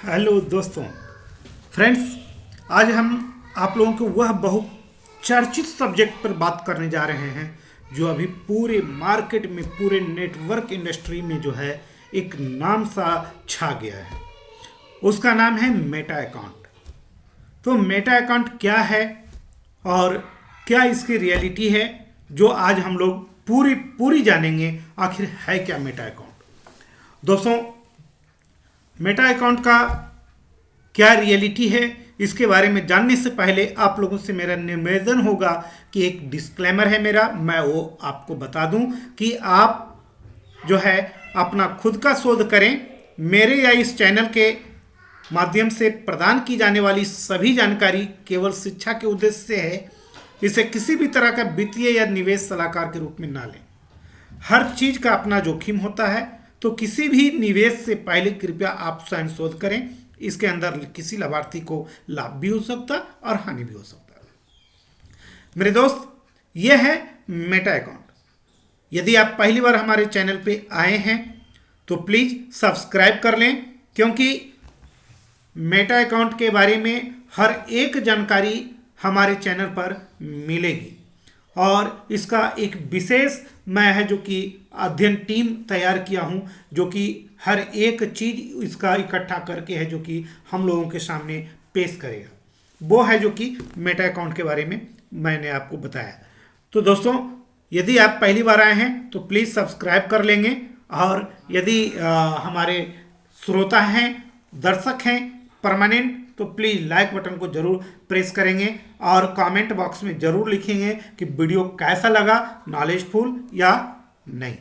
Hello दोस्तों, friends, आज हम आप लोगों को वह बहुत चर्चित सब्जेक्ट पर बात करने जा रहे हैं जो अभी पूरे मार्केट में, पूरे नेटवर्क इंडस्ट्री में जो है एक नाम सा छा गया है। उसका नाम है मेटा अकाउंट। तो मेटा अकाउंट क्या है और क्या इसकी रियलिटी है, जो आज हम लोग पूरी जानेंगे। आखिर है क्या मेटा अकाउंट। दोस्तों, मेटा अकाउंट का क्या रियलिटी है, इसके बारे में जानने से पहले आप लोगों से मेरा निवेदन होगा कि एक डिस्क्लेमर है मेरा, मैं वो आपको बता दूं कि आप जो है अपना खुद का शोध करें। मेरे या इस चैनल के माध्यम से प्रदान की जाने वाली सभी जानकारी केवल शिक्षा के उद्देश्य से है। इसे किसी भी तरह का वित्तीय या निवेश सलाहकार के रूप में ना लें। हर चीज का अपना जोखिम होता है, तो किसी भी निवेश से पहले कृपया आप स्वयं शोध करें। इसके अंदर किसी लाभार्थी को लाभ भी हो सकता है और हानि भी हो सकता है। मेरे दोस्त, यह है मेटा अकाउंट। यदि आप पहली बार हमारे चैनल पे आए हैं तो प्लीज सब्सक्राइब कर लें, क्योंकि मेटा अकाउंट के बारे में हर एक जानकारी हमारे चैनल पर मिलेगी और इसका एक विशेष मैं है जो कि अध्ययन टीम तैयार किया हूं, जो कि हर एक चीज इसका इकट्ठा करके है जो कि हम लोगों के सामने पेश करेगा। वो है जो कि मेटा अकाउंट के बारे में मैंने आपको बताया। तो दोस्तों, यदि आप पहली बार आए हैं तो प्लीज़ सब्सक्राइब कर लेंगे, और यदि हमारे श्रोता हैं, दर्शक हैं परमानेंट, तो प्लीज़ लाइक बटन को जरूर प्रेस करेंगे और कमेंट बॉक्स में जरूर लिखेंगे कि वीडियो कैसा लगा, नॉलेजफुल या नहीं।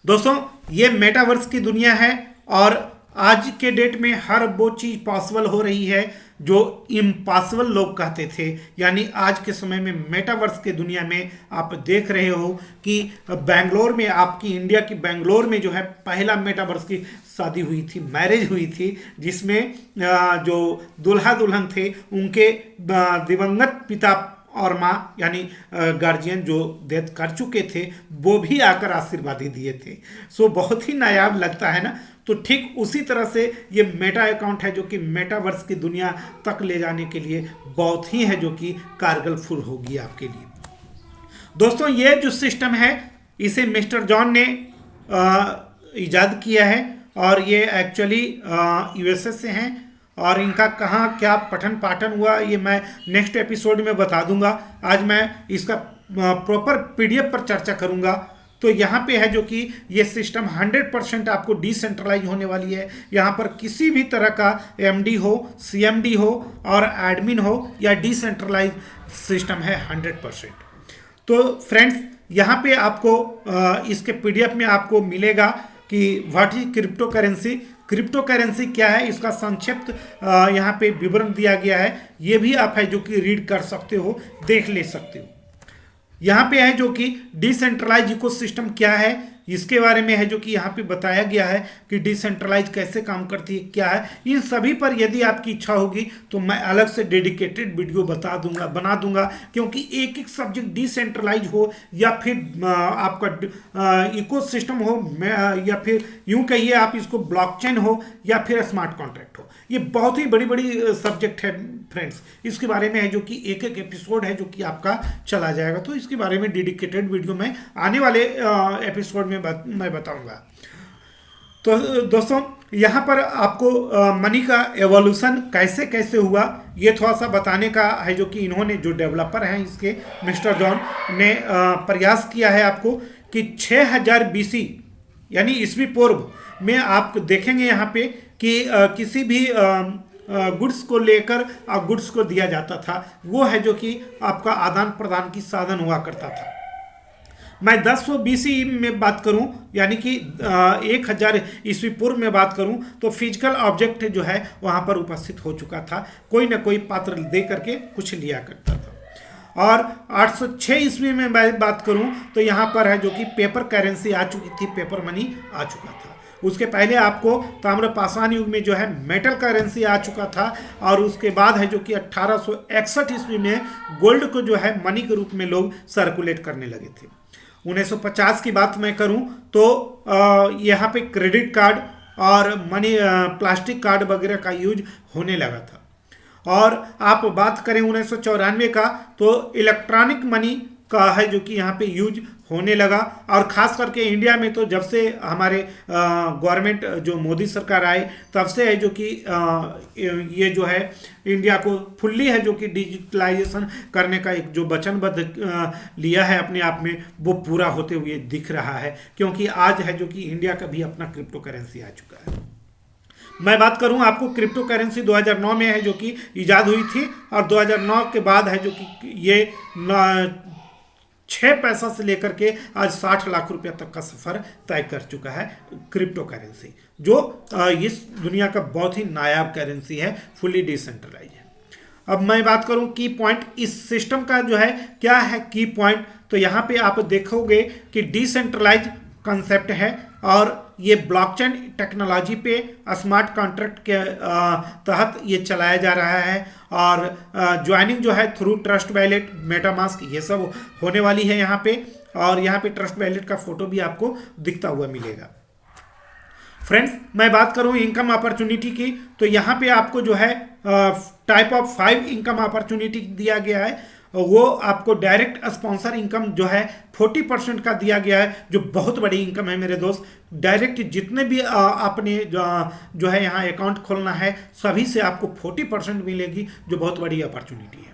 दोस्तों, ये मेटावर्स की दुनिया है और आज के डेट में हर वो चीज़ पॉसिबल हो रही है जो इम्पॉसिबल लोग कहते थे। यानी आज के समय में मेटावर्स की दुनिया में आप देख रहे हो कि बेंगलोर में, आपकी इंडिया की बेंगलोर में जो है पहला मेटावर्स की शादी हुई थी, मैरिज हुई थी, जिसमें जो दूल्हा दुल्हन थे उनके दिवंगत पिता और माँ यानी गार्जियन जो डेथ कर चुके थे वो भी आकर आशीर्वाद दिए थे। सो बहुत ही नायाब लगता है ना। तो ठीक उसी तरह से ये मेटा अकाउंट है जो कि मेटावर्स की दुनिया तक ले जाने के लिए बहुत ही है जो कि कारगरफुल होगी आपके लिए। दोस्तों, ये जो सिस्टम है इसे मिस्टर जॉन ने ईजाद किया है और ये एक्चुअली यूएसए से हैं, और इनका कहाँ क्या पठन पाठन हुआ ये मैं नेक्स्ट एपिसोड में बता दूंगा। आज मैं इसका प्रॉपर पीडीएफ पर चर्चा करूंगा। तो यहाँ पे है जो कि ये सिस्टम 100% आपको डिसेंट्रलाइज होने वाली है। यहाँ पर किसी भी तरह का एमडी हो, सीएमडी हो और एडमिन हो या डिसेंट्रलाइज सिस्टम है 100%। तो फ्रेंड्स, यहाँ पे आपको इसके पीडीएफ में आपको मिलेगा कि what is crypto currency, crypto currency क्या है, इसका संक्षिप्त यहाँ पे विवरण दिया गया है। ये भी आप है जो कि रीड कर सकते हो, देख ले सकते हो। यहाँ पे है जो कि डिसेंट्रलाइज इकोसिस्टम क्या है, इसके बारे में है जो कि यहाँ पे बताया गया है कि डिसेंट्रलाइज कैसे काम करती है, क्या है। इन सभी पर यदि आपकी इच्छा होगी तो मैं अलग से डेडिकेटेड वीडियो बना दूंगा, क्योंकि एक एक सब्जेक्ट डिसेंट्रलाइज हो या फिर आपका इकोसिस्टम हो, या फिर यूं कहिए आप इसको ब्लॉकचेन हो या फिर स्मार्ट कॉन्ट्रैक्ट हो, ये बहुत ही बड़ी बड़ी सब्जेक्ट है फ्रेंड्स। इसके बारे में है जो कि एक एक एपिसोड है जो कि आपका चला जाएगा। तो इसके बारे में डेडिकेटेड वीडियो में आने वाले एपिसोड में मैं बताऊंगा। तो दोस्तों, यहाँ पर आपको मनी का एवोल्यूशन कैसे कैसे हुआ ये थोड़ा सा बताने का है जो कि इन्होंने, जो डेवलपर हैं इसके, मिस्टर जॉन ने प्रयास किया है आपको कि 6000 BC यानी ईस्वी पूर्व में आप देखेंगे यहाँ पे कि किसी भी गुड्स को लेकर गुड्स को दिया जाता था। वो है जो कि आपका आदान प्रदान की साधन हुआ करता था। मैं 1000 BC में बात करूं, यानी कि 1000 ईस्वी पूर्व में बात करूं, तो फिजिकल ऑब्जेक्ट जो है वहां पर उपस्थित हो चुका था। कोई ना कोई पात्र दे करके कुछ लिया करता था। और 806 ईस्वी में मैं बात करूं तो यहाँ पर है जो कि पेपर करेंसी आ चुकी थी, पेपर मनी आ चुका था। उसके पहले आपको ताम्रपाषाण युग में जो है मेटल करेंसी आ चुका था, और उसके बाद है जो कि 1861 ईस्वी में गोल्ड को जो है मनी के रूप में लोग सर्कुलेट करने लगे थे। 1950 की बात मैं करूं तो यहाँ पे क्रेडिट कार्ड और मनी प्लास्टिक कार्ड वगैरह का यूज होने लगा था। और आप बात करें 1994 का, तो इलेक्ट्रॉनिक मनी का है जो कि यहाँ पे यूज होने लगा। और ख़ास करके इंडिया में तो जब से हमारे गवर्नमेंट जो मोदी सरकार आए तब से है जो कि ये जो है इंडिया को फुल्ली है जो कि डिजिटलाइजेशन करने का एक जो वचनबद्ध लिया है अपने आप में, वो पूरा होते हुए दिख रहा है। क्योंकि आज है जो कि इंडिया का भी अपना क्रिप्टो करेंसी आ चुका है। मैं बात करूं आपको, क्रिप्टो करेंसी 2009 में है जो कि इजाद हुई थी, और 2009 के बाद है जो कि ये 6 पैसा से लेकर के आज 60 लाख रुपया तक का सफर तय कर चुका है क्रिप्टो करेंसी, जो इस दुनिया का बहुत ही नायाब करेंसी है, फुल्ली डिसेंट्रलाइज है। अब मैं बात करूं की पॉइंट इस सिस्टम का जो है क्या है की पॉइंट, तो यहाँ पे आप देखोगे कि डिसेंट्रलाइज कंसेप्ट है और ये ब्लॉकचेन टेक्नोलॉजी पे स्मार्ट कॉन्ट्रैक्ट के तहत ये चलाया जा रहा है। और ज्वाइनिंग जो है थ्रू ट्रस्ट वैलेट, मेटामास्क, ये सब होने वाली है यहाँ पे। और यहाँ पे ट्रस्ट वैलेट का फोटो भी आपको दिखता हुआ मिलेगा। फ्रेंड्स, मैं बात करूँ इनकम अपॉर्चुनिटी की, तो यहाँ पे आपको जो है टाइप ऑफ 5 इनकम अपॉर्चुनिटी दिया गया है। वो आपको डायरेक्ट स्पॉन्सर इनकम जो है 40% का दिया गया है, जो बहुत बड़ी इनकम है मेरे दोस्त। डायरेक्ट जितने भी आपने जो है यहाँ अकाउंट खोलना है सभी से आपको 40% मिलेगी, जो बहुत बड़ी अपॉर्चुनिटी है।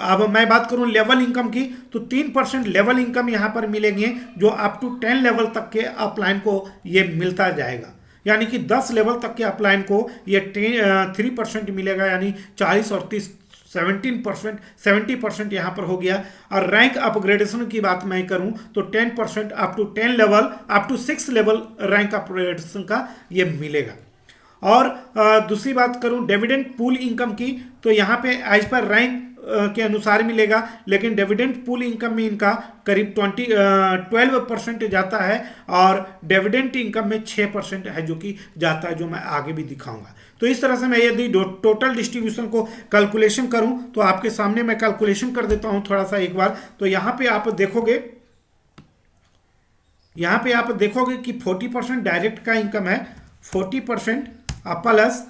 अब मैं बात करूँ लेवल इनकम की, तो 3% लेवल इनकम यहाँ पर मिलेंगे, जो अप टू 10 लेवल तक के अपलाइन को ये मिलता जाएगा। यानी कि 10 लेवल तक के अपलाइन को ये 3% मिलेगा, यानी 40 और 30 70% यहाँ पर हो गया। और रैंक अपग्रेडेशन की बात मैं करूँ तो 10% up to 10 level, up to 6 level rank upgradation का ये मिलेगा। और दूसरी बात करूँ डिविडेंड पूल इनकम की, तो यहाँ पे एज पर रैंक के अनुसार मिलेगा, लेकिन डिविडेंड पूल इनकम में इनका करीब 12% जाता है, और डिविडेंड इनकम में 6% है जो कि जाता है, जो मैं आगे भी दिखाऊंगा। तो इस तरह से मैं यदि टोटल डिस्ट्रीब्यूशन को कैलकुलेशन करूं तो आपके सामने मैं कैलकुलेशन कर देता हूं थोड़ा सा एक बार। तो यहाँ पे आप देखोगे कि 40% डायरेक्ट का इनकम है, 40% प्लस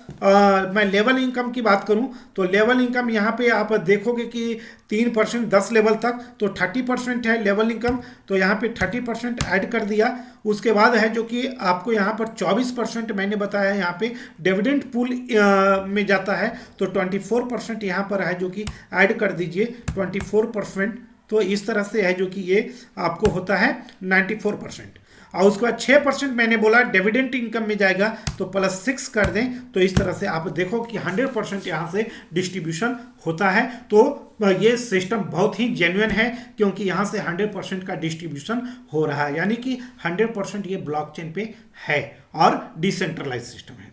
मैं लेवल इनकम की बात करूं तो लेवल इनकम यहाँ पे आप देखोगे कि 3% 10 लेवल तक, तो 30% है लेवल इनकम, तो यहाँ पे 30% ऐड कर दिया। उसके बाद है जो कि आपको यहाँ पर 24% मैंने बताया यहाँ पे डिविडेंड पूल में जाता है, तो 24% यहाँ पर है जो कि ऐड कर दीजिए 24%। तो इस तरह से है जो कि ये आपको होता है 94%। और उसके बाद 6% मैंने बोला डिविडेंड इनकम में जाएगा, तो +6 कर दें, तो इस तरह से आप देखो कि 100% यहाँ से डिस्ट्रीब्यूशन होता है। तो ये सिस्टम बहुत ही जेन्युइन है, क्योंकि यहाँ से 100% का डिस्ट्रीब्यूशन हो रहा है, यानी कि 100% ये ब्लॉकचेन पे है और डिसेंट्रलाइज सिस्टम है।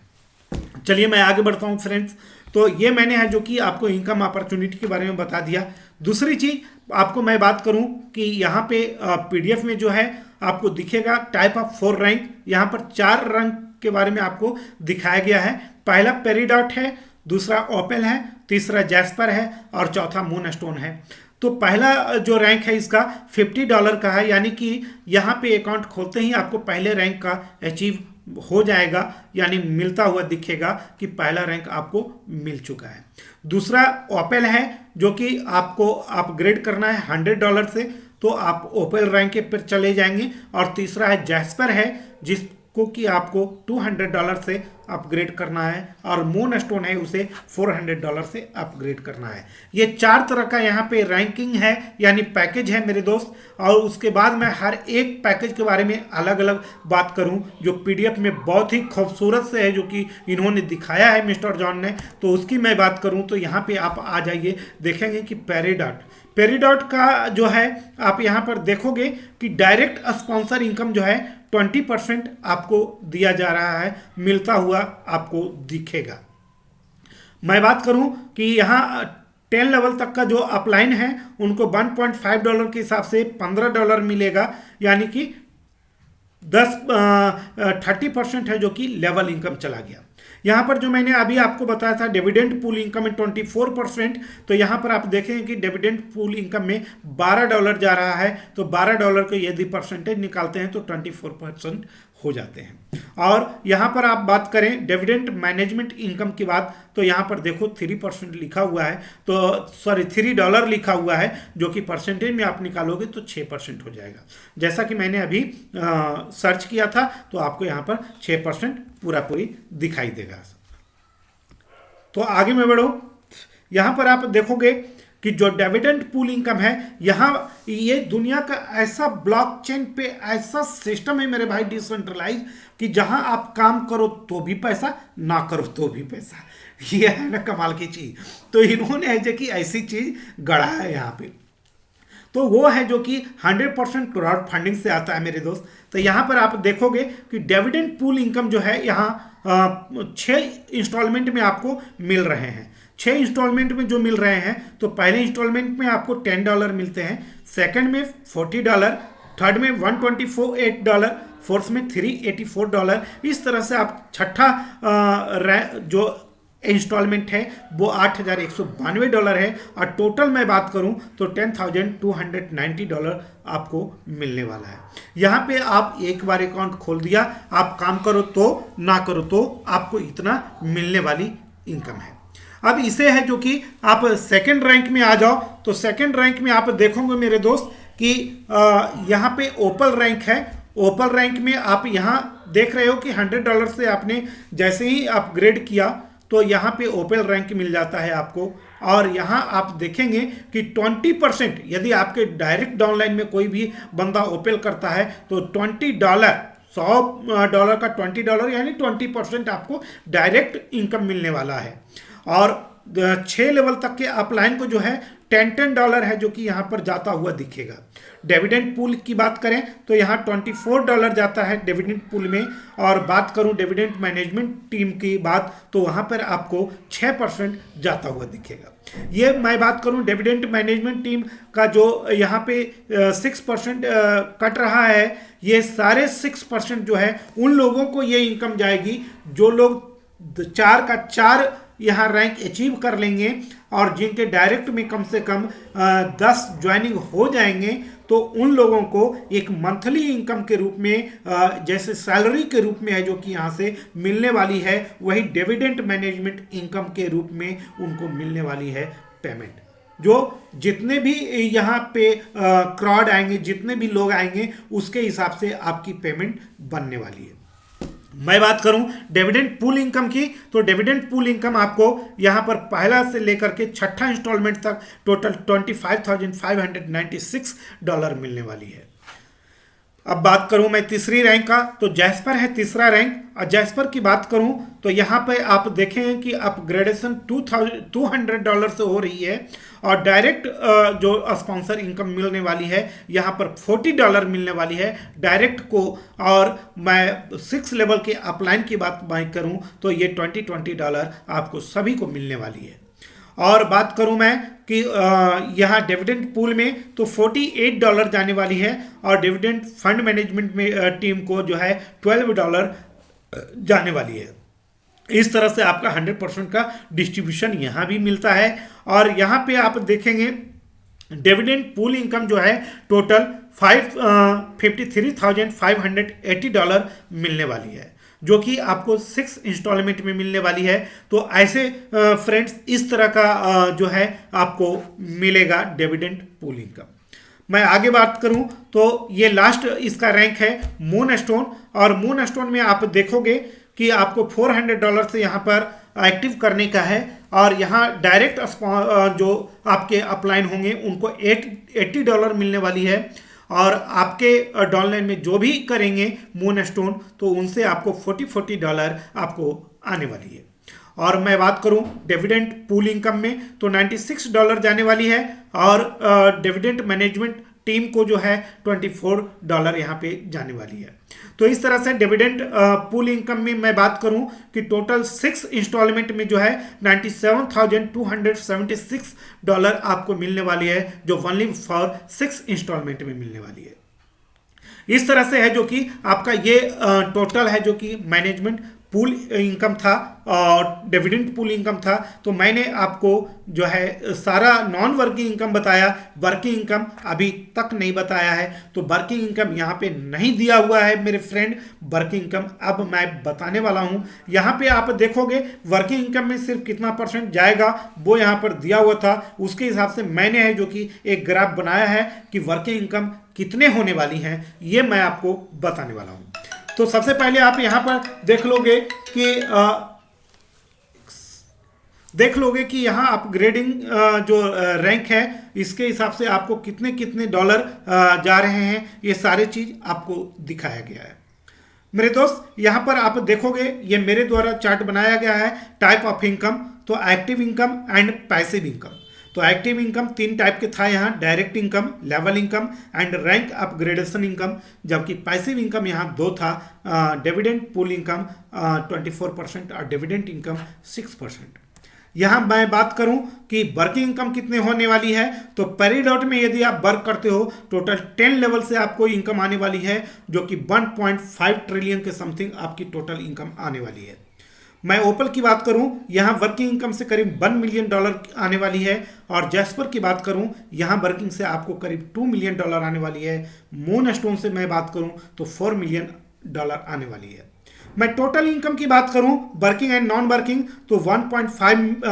चलिए मैं आगे बढ़ता हूँ फ्रेंड्स। तो ये मैंने है जो कि आपको इनकम अपॉर्चुनिटी के बारे में बता दिया। दूसरी चीज़ आपको मैं बात करूं कि यहाँ पे PDF में जो है आपको दिखेगा टाइप ऑफ 4 रैंक, यहाँ पर 4 रैंक के बारे में आपको दिखाया गया है। पहला पेरिडॉट है, दूसरा ओपेल है, तीसरा जैस्पर है और चौथा मूनस्टोन है। तो पहला जो रैंक है इसका $50 का है, यानी कि यहाँ पे अकाउंट खोलते ही आपको पहले रैंक का अचीव हो जाएगा, यानी मिलता हुआ दिखेगा कि पहला रैंक आपको मिल चुका है। दूसरा ओपेल है, जो कि आपको अपग्रेड करना है $100 से, तो आप ओपेल रैंक के पर चले जाएंगे। और तीसरा है जैस्पर है, जिसको कि आपको $200 से अपग्रेड करना है, और मून स्टोन है उसे $400 से अपग्रेड करना है। ये 4 तरह का यहाँ पे रैंकिंग है, यानी पैकेज है मेरे दोस्त। और उसके बाद मैं हर एक पैकेज के बारे में अलग अलग बात करूं, जो PDF में बहुत ही खूबसूरत से है, जो कि इन्होंने दिखाया है मिस्टर जॉन ने, तो उसकी मैं बात करूं तो यहाँ पे आप आ जाइए, देखेंगे कि पेरिडॉट का जो है आप यहाँ पर देखोगे कि डायरेक्ट स्पॉन्सर इनकम जो है 20% आपको दिया जा रहा है, मिलता हुआ आपको दिखेगा। मैं बात करूं कि यहाँ 10 लेवल तक का जो अपलाइन है उनको $1.5 के हिसाब से $15 मिलेगा, यानी कि 30% है जो कि लेवल इनकम चला गया। यहाँ पर जो मैंने अभी आपको बताया था डिविडेंड पूल इनकम में 24%, तो यहाँ पर आप देखेंगे कि डिविडेंड पूल इनकम में $12 जा रहा है, तो $12 को यदि परसेंटेज निकालते हैं तो 24% हो जाते हैं। और यहाँ पर आप बात करें डिविडेंड मैनेजमेंट इनकम की बात, तो यहाँ पर देखो 3% लिखा हुआ है, तो सॉरी $3 लिखा हुआ है, जो कि परसेंटेज में आप निकालोगे तो 6% हो जाएगा। जैसा कि मैंने अभी सर्च किया था, तो आपको यहाँ पर 6% पूरा पूरी दिखाई देगा। तो आगे में बढ़ो, यहाँ पर आप देखोगे कि जो डिविडेंड पूल इनकम है, यहाँ ये दुनिया का ऐसा ब्लॉकचेन पे ऐसा सिस्टम है मेरे भाई, डिसेंट्रलाइज, कि जहां आप काम करो तो भी पैसा, ना करो तो भी पैसा। ये है ना कमाल की चीज। तो इन्होंने ऐसे कि ऐसी चीज गढ़ा है यहाँ पे, तो वो है जो कि 100% क्राउड फंडिंग से आता है मेरे दोस्त। तो यहाँ पर आप देखोगे कि डिविडेंड पूल इनकम जो है यहाँ 6 इंस्टॉलमेंट में आपको मिल रहे हैं। 6 इंस्टॉलमेंट में जो मिल रहे हैं, तो पहले इंस्टॉलमेंट में आपको $10 मिलते हैं, सेकंड में $40, थर्ड में $124, फोर्थ में $384। इस तरह से आप छठा जो इंस्टॉलमेंट है वो $8,192 है, और टोटल मैं बात करूं तो $10,290 आपको मिलने वाला है। यहाँ पे आप एक बार अकाउंट खोल दिया, आप काम करो तो ना करो तो आपको इतना मिलने वाली इनकम है। अब इसे है जो कि आप सेकंड रैंक में आ जाओ, तो सेकंड रैंक में आप देखोगे मेरे दोस्त कि यहाँ पे ओपल रैंक है। ओपल रैंक में आप यहाँ देख रहे हो कि $100 से आपने जैसे ही अपग्रेड किया तो यहाँ पे ओपल रैंक मिल जाता है आपको। और यहाँ आप देखेंगे कि 20%, यदि आपके डायरेक्ट डाउनलाइन में कोई भी बंदा ओपल करता है तो $20, $100 का $20 यानी 20% आपको डायरेक्ट इनकम मिलने वाला है। और 6 लेवल तक के अपलाइन को जो है $10 है, जो कि यहाँ पर जाता हुआ दिखेगा। डिविडेंड पूल की बात करें तो यहाँ $24 जाता है डिविडेंड पूल में। और बात करूँ डिविडेंड मैनेजमेंट टीम की बात, तो वहाँ पर आपको 6% जाता हुआ दिखेगा। ये मैं बात करूँ डिविडेंड मैनेजमेंट टीम का, जो यहाँ पे 6% कट रहा है, ये सारे 6% जो है उन लोगों को ये इनकम जाएगी जो लोग 4 का 4 यहाँ रैंक अचीव कर लेंगे, और जिनके डायरेक्ट में कम से कम 10 ज्वाइनिंग हो जाएंगे, तो उन लोगों को एक मंथली इनकम के रूप में, जैसे सैलरी के रूप में है जो कि यहाँ से मिलने वाली है, वही डिविडेंड मैनेजमेंट इनकम के रूप में उनको मिलने वाली है पेमेंट। जो जितने भी यहाँ पे क्राउड आएंगे, जितने भी लोग आएंगे, उसके हिसाब से आपकी पेमेंट बनने वाली है। मैं बात करूं डिविडेंड पूल इनकम की, तो डिविडेंड पूल इनकम आपको यहां पर पहला से लेकर के छठा इंस्टॉलमेंट तक टोटल $25,596 मिलने वाली है। अब बात करूं मैं तीसरी रैंक का, तो जैस्पर है तीसरा रैंक। और जैस्पर की बात करूं तो यहाँ पे आप देखें कि अपग्रेडेशन $200 से हो रही है, और डायरेक्ट जो स्पॉन्सर इनकम मिलने वाली है यहाँ पर $40 मिलने वाली है डायरेक्ट को। और मैं 6 लेवल के अपलाइन की बात मैं करूं तो ये $20 आपको सभी को मिलने वाली है। और बात करूं मैं कि यहाँ डिविडेंड पूल में तो $48 जाने वाली है, और डिविडेंड फंड मैनेजमेंट में टीम को जो है $12 जाने वाली है। इस तरह से आपका 100% का डिस्ट्रीब्यूशन यहाँ भी मिलता है। और यहाँ पे आप देखेंगे डिविडेंड पूल इनकम जो है टोटल $53,580 मिलने वाली है, जो कि आपको 6 इंस्टॉलमेंट में मिलने वाली है। तो ऐसे फ्रेंड्स इस तरह का जो है आपको मिलेगा डिविडेंड पूल इनकम। मैं आगे बात करूं तो ये लास्ट इसका रैंक है मून स्टोन। और मून स्टोन में आप देखोगे कि आपको $400 से यहाँ पर एक्टिव करने का है, और यहाँ डायरेक्ट जो आपके अपलाइन होंगे उनको $80 मिलने वाली है, और आपके डाउनलाइन में जो भी करेंगे मून स्टोन तो उनसे आपको $40 आपको आने वाली है। और मैं बात करूं डिविडेंड पूल इनकम में तो $96 जाने वाली है, और डिविडेंड मैनेजमेंट टीम को जो है $24 यहाँ पे जाने वाली है। तो इस तरह से डिविडेंड पूल इनकम में मैं बात करूं कि टोटल 6 इंस्टॉलमेंट में जो है $97,276 आपको मिलने वाली है, जो ओनली फॉर 6 इंस्टॉलमेंट में मिलने वाली है। इस तरह से है जो कि आपका ये टोटल है जो कि मैनेजमेंट पूल इनकम था और डिविडेंड पूल इनकम था, तो मैंने आपको जो है सारा नॉन वर्किंग इनकम बताया, वर्किंग इनकम अभी तक नहीं बताया है। तो वर्किंग इनकम यहाँ पे नहीं दिया हुआ है मेरे फ्रेंड, वर्किंग इनकम अब मैं बताने वाला हूँ। यहाँ पे आप देखोगे वर्किंग इनकम में सिर्फ कितना परसेंट जाएगा वो यहाँ पर दिया हुआ था, उसके हिसाब से मैंने है जो कि एक ग्राफ बनाया है कि वर्किंग इनकम कितने होने वाली हैं, ये मैं आपको बताने वाला हूँ। तो सबसे पहले आप यहाँ पर देख लोगे कि यहाँ अपग्रेडिंग जो रैंक है इसके हिसाब से आपको कितने कितने डॉलर जा रहे हैं, ये सारे चीज़ आपको दिखाया गया है। मेरे दोस्त यहाँ पर आप देखोगे ये मेरे द्वारा चार्ट बनाया गया है टाइप ऑफ इनकम, तो active income and passive income. तो एक्टिव इनकम 3 टाइप के था यहाँ, direct income, level income and rank upgradation income, जबकि पैसिव इनकम यहाँ 2 था, डिविडेंड पूल इनकम 24% और डिविडेंड इनकम 6%। यहाँ मैं बात करूं कि वर्किंग इनकम कितने होने वाली है, तो पेरिडॉट में यदि आप वर्क करते हो टोटल 10 लेवल से आपको इनकम आने वाली है, जो कि 1.5 ट्रिलियन के समथिंग आपकी टोटल इनकम आने वाली है। मैं ओपल की बात करूं, यहाँ वर्किंग इनकम से करीब $1 मिलियन आने वाली है, और जैस्पर की बात करूं यहाँ वर्किंग से आपको करीब $2 मिलियन आने वाली है। मूनस्टोन से मैं बात करूं तो $4 मिलियन आने वाली है। मैं टोटल इनकम की बात करूं वर्किंग एंड नॉन वर्किंग तो 1.5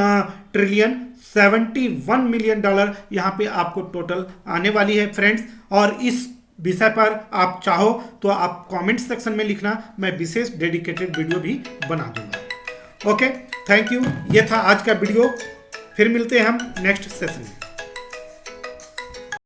ट्रिलियन $71 मिलियन यहाँ पे आपको टोटल आने वाली है फ्रेंड्स। और इस विषय पर आप चाहो तो आप कमेंट सेक्शन में लिखना, मैं विशेष डेडिकेटेड वीडियो भी बना दूंगा। Okay, thank you. ये था आज का वीडियो, फिर मिलते हैं हम नेक्स्ट सेशन में।